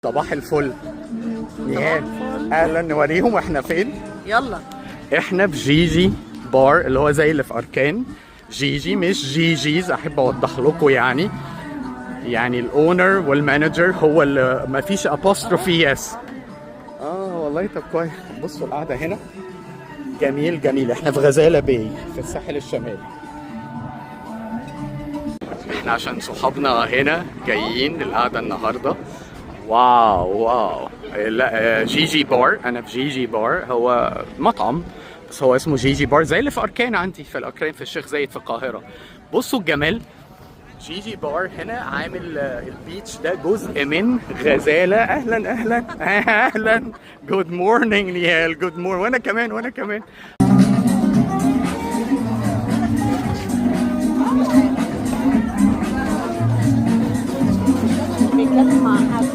صباح الفل نهاد. اهلا، نوريهم احنا فين. يلا. احنا في جيجي بار اللي هو زي اللي في اركان. جيجي مش جيجيز، احب اوضح لكم يعني الاونر والمانجر هو اللي ما فيش ابوستروفي يس. والله طب كويس. بصوا القعده هنا جميل جميل. احنا في غزاله باي في الساحل الشمالي. احنا عشان صحابنا هنا جايين القعده النهارده. واو لا، جيجي بار. انا في جيجي بار، هو مطعم بس هو اسمه جيجي بار زي اللي في اركان عندي في الاركان في الشيخ زايد في القاهره. بصوا الجمال. جيجي بار هنا عامل البيتش ده جزء من غزاله. اهلا اهلا اهلا. جود مورنينج نيال. جود مورنينج. وانا كمان بيتكلم مع حد.